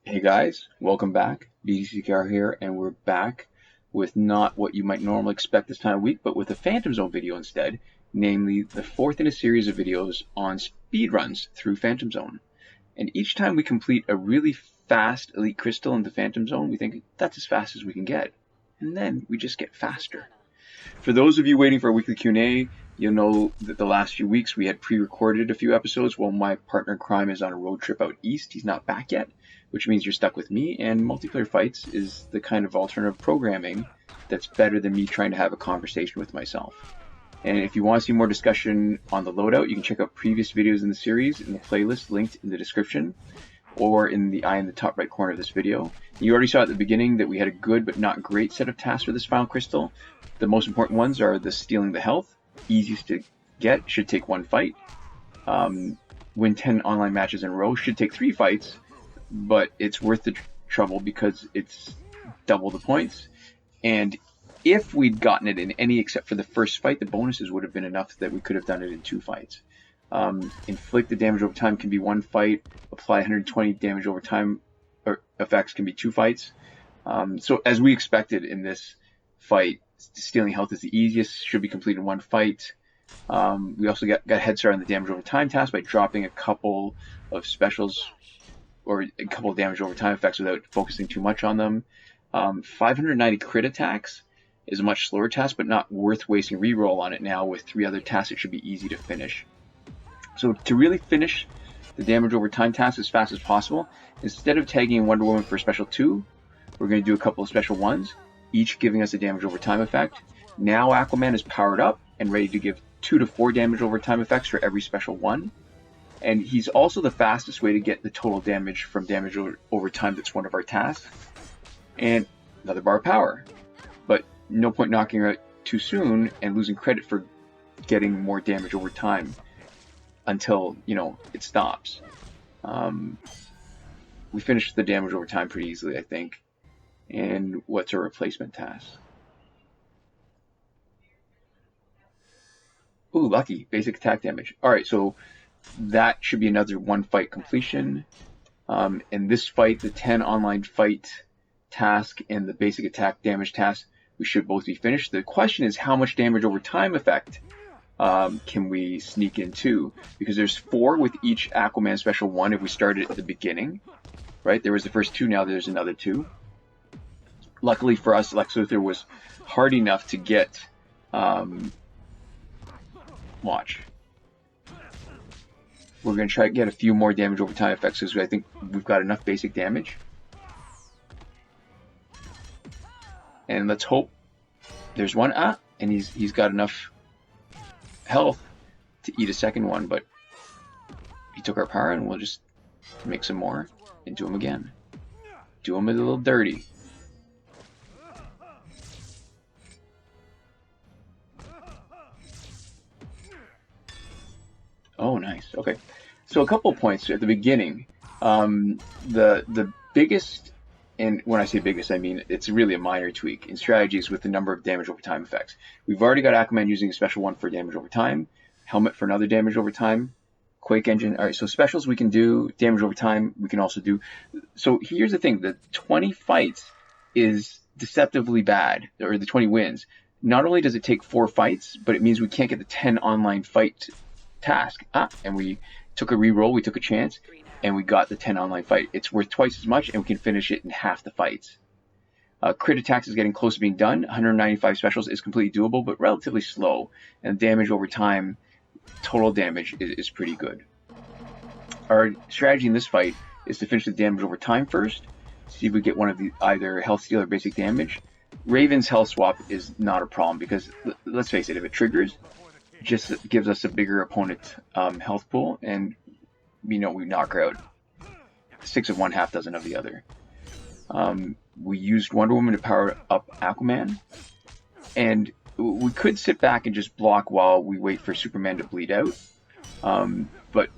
Hey guys, welcome back. BDCKR here, and we're back with not what you might normally expect this time of week, but with a Phantom Zone video instead, namely the fourth in a series of videos on speedruns through Phantom Zone. And each time we complete a really fast Elite Crystal into Phantom Zone, we think that's as fast as we can get. And then we just get faster. For those of you waiting for a weekly Q&A, you'll know that the last few weeks we had pre-recorded a few episodes while my partner in crime is on a road trip out east. He's not back yet, which means you're stuck with me, and Multiplayer Fights is the kind of alternative programming that's better than me trying to have a conversation with myself. And if you want to see more discussion on the loadout, you can check out previous videos in the series in the playlist linked in the description or in the eye in the top right corner of this video. You already saw at the beginning that we had a good but not great set of tasks for this final crystal. The most important ones are the stealing the health, easiest to get, should take 1 fight. Win 10 online matches in a row, should take 3 fights, but it's worth the trouble because it's double the points. And if we'd gotten it in any except for the first fight, the bonuses would have been enough that we could have done it in 2 fights. Inflict the damage over time can be 1 fight. Apply 120 damage over time or effects can be 2 fights. So as we expected in this fight, stealing health is the easiest, should be completed in 1 fight. We also got head start on the damage over time task by dropping a couple of specials or a couple of damage over time effects without focusing too much on them. 590 crit attacks is a much slower task, but not worth wasting reroll on it now. With 3 other tasks, it should be easy to finish. So to really finish the damage over time task as fast as possible, instead of tagging Wonder Woman for special 2, we're going to do a couple of special 1s, each giving us a damage over time effect. Now Aquaman is powered up and ready to give 2 to 4 damage over time effects for every special 1. And he's also the fastest way to get the total damage from damage over time that's one of our tasks. And another bar of power. But no point knocking her out too soon and losing credit for getting more damage over time until, it stops. We finished the damage over time pretty easily, I think. And what's a replacement task? Ooh, lucky. Basic attack damage. Alright, so that should be another 1 fight completion. In this fight, the 10 online fight task and the basic attack damage task, we should both be finished. The question is, how much damage over time effect can we sneak in too? Because there's 4 with each Aquaman special 1 if we started at the beginning. Right? There was the first 2, now there's another 2. Luckily for us, Lex Luthor was hard enough to get... watch. We're going to try to get a few more damage over time effects because I think we've got enough basic damage. And let's hope there's one. And he's got enough health to eat a second one, but he took our power and we'll just make some more and do him again. Do him a little dirty. Oh, nice. Okay. So a couple of points at the beginning. The biggest, and when I say biggest, I mean it's really a minor tweak in strategies with the number of damage over time effects. We've already got Aquaman using a special 1 for damage over time, Helmet for another damage over time, Quake Engine. All right, so specials we can do, damage over time we can also do. So here's the thing, the 20 fights is deceptively bad, or the 20 wins. Not only does it take 4 fights, but it means we can't get the 10 online fight task. And we took a reroll, we took a chance, and we got the 10 online fight. It's worth twice as much, and we can finish it in half the fights. Crit attacks is getting close to being done. 195 specials is completely doable, but relatively slow. And damage over time, total damage is pretty good. Our strategy in this fight is to finish the damage over time first. See if we get one of the either health steal or basic damage. Raven's health swap is not a problem because, let's face it, if it triggers, just gives us a bigger opponent health pool, and we knock her out 6 of one, half dozen of the other. We used Wonder Woman to power up Aquaman, and we could sit back and just block while we wait for Superman to bleed out, but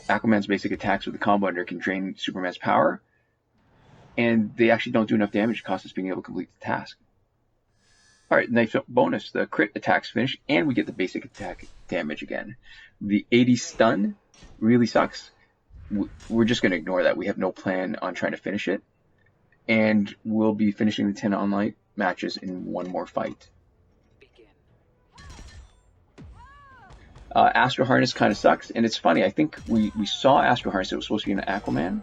Aquaman's basic attacks with the combo ender can drain Superman's power, and they actually don't do enough damage to cost us being able to complete the task. Alright, nice bonus. The crit attacks finish, and we get the basic attack damage again. The 80 stun really sucks. we're just going to ignore that. We have no plan on trying to finish it. And we'll be finishing the 10 online matches in one more fight. Astro Harness kind of sucks, and it's funny. I think we saw Astro Harness. It was supposed to be an Aquaman.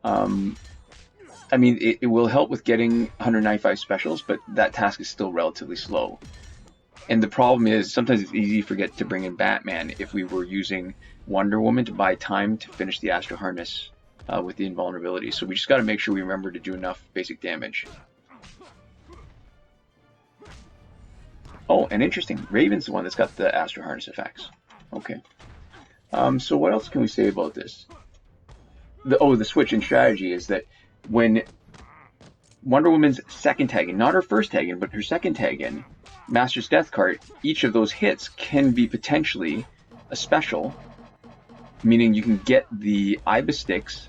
I mean, it will help with getting 195 specials, but that task is still relatively slow. And the problem is, sometimes it's easy to forget to bring in Batman if we were using Wonder Woman to buy time to finish the Astro Harness with the invulnerability. So we just got to make sure we remember to do enough basic damage. Oh, and interesting. Raven's the one that's got the Astro Harness effects. Okay. So what else can we say about this? The switch in strategy is that when Wonder Woman's second tag in, not her first tag in, but her second tag in, Master's Death card, each of those hits can be potentially a special, meaning you can get the Ibis Sticks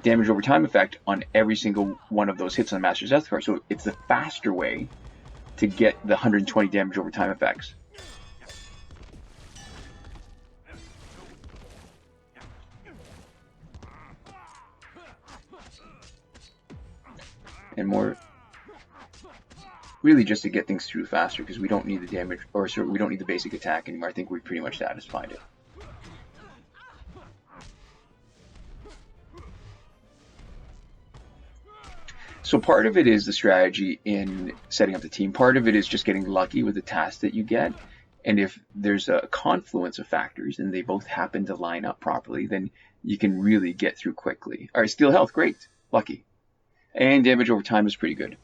damage over time effect on every single one of those hits on Master's Death card. So it's the faster way to get the 120 damage over time effects. And more, really just to get things through faster, because we don't need the damage, or sorry, we don't need the basic attack anymore. I think we pretty much satisfied it. So part of it is the strategy in setting up the team. Part of it is just getting lucky with the tasks that you get. And if there's a confluence of factors and they both happen to line up properly, then you can really get through quickly. All right, Steel Health, great, lucky. And damage over time is pretty good.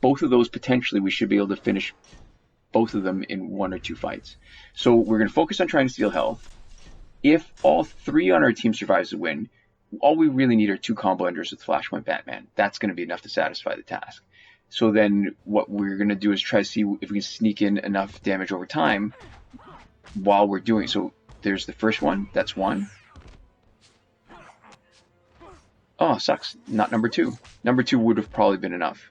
Both of those, potentially, we should be able to finish both of them in 1 or 2 fights. So we're going to focus on trying to steal health. If all 3 on our team survives the win, all we really need are 2 combo enders with Flashpoint Batman. That's going to be enough to satisfy the task. So then what we're going to do is try to see if we can sneak in enough damage over time while we're doing it. So there's the first one. That's 1. Oh, sucks. Not number 2. Number 2 would have probably been enough.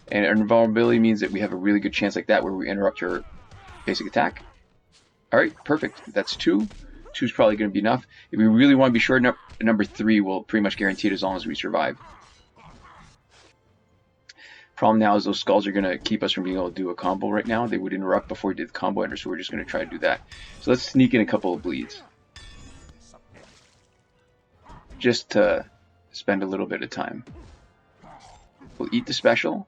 And invulnerability means that we have a really good chance like that where we interrupt her basic attack. Alright, perfect. That's 2. 2 is probably going to be enough. If we really want to be sure, number 3 will pretty much guarantee it as long as we survive. Problem now is those skulls are going to keep us from being able to do a combo right now. They would interrupt before we did the combo ender, so we're just going to try to do that. So let's sneak in a couple of bleeds. Just to spend a little bit of time. We'll eat the special.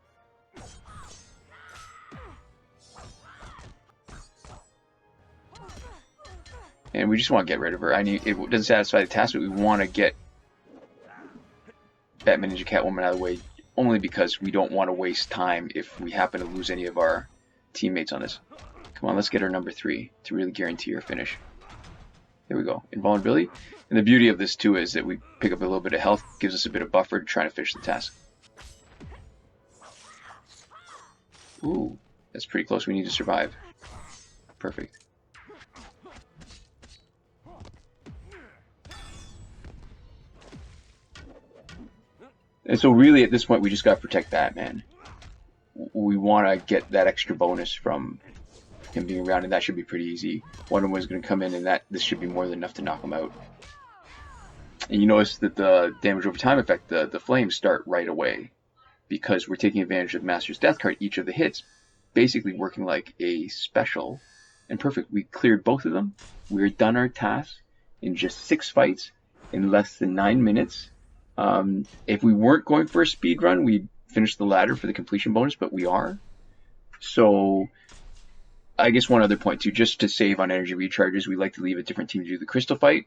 And we just want to get rid of her. It doesn't satisfy the task, but we want to get Batman Ninja Catwoman out of the way, only because we don't want to waste time if we happen to lose any of our teammates on this. Come on, let's get our number 3 to really guarantee our finish. There we go. Invulnerability. And the beauty of this too is that we pick up a little bit of health, gives us a bit of buffer to try to finish the task. Ooh, that's pretty close. We need to survive. Perfect. And so really at this point we just got to protect Batman. We want to get that extra bonus from him being around, and that should be pretty easy. Wonder Woman's going to come in, and this should be more than enough to knock him out. And you notice that the damage over time effect, the flames start right away, because we're taking advantage of Master's Death card. Each of the hits basically working like a special. And perfect, we cleared both of them. We're done our task in just 6 fights in less than 9 minutes. If we weren't going for a speed run, we'd finish the ladder for the completion bonus, but we are. So I guess one other point too, just to save on energy recharges, we like to leave a different team to do the crystal fight.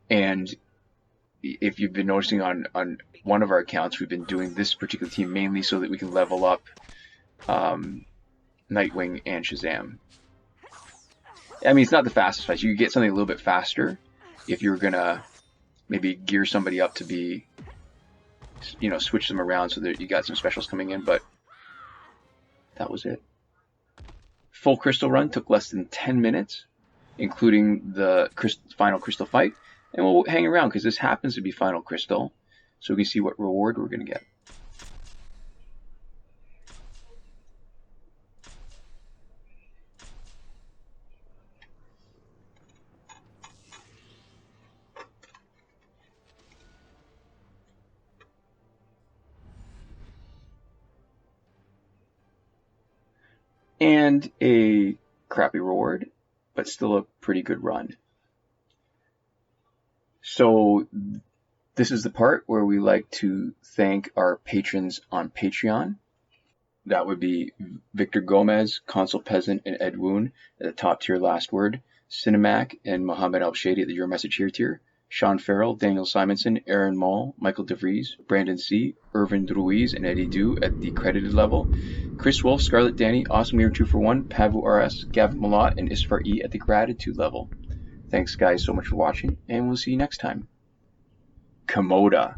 And if you've been noticing on one of our accounts, we've been doing this particular team mainly so that we can level up Nightwing and Shazam. I mean, it's not the fastest fight. You can get something a little bit faster if you're gonna maybe gear somebody up to be, you know, switch them around so that you got some specials coming in, but that was it. Full crystal run took less than 10 minutes, including the final crystal fight, and we'll hang around because this happens to be final crystal, so we can see what reward we're going to get. and a crappy reward, but still a pretty good run. So this is the part where we like to thank our patrons on Patreon. That would be Victor Gomez, Consul Peasant, and Ed Woon at the top tier last word, Cinemac and Mohammed Al Shady at the Your Message Here tier, Sean Farrell, Daniel Simonson, Aaron Mall, Michael DeVries, Brandon C., Irvin Ruiz, and Eddie Du at the credited level, Chris Wolf, Scarlett Danny, Awesome Year 2 for 1, Pavu RS, Gavin Malott, and Isfar E at the gratitude level. Thanks guys so much for watching, and we'll see you next time. Komoda.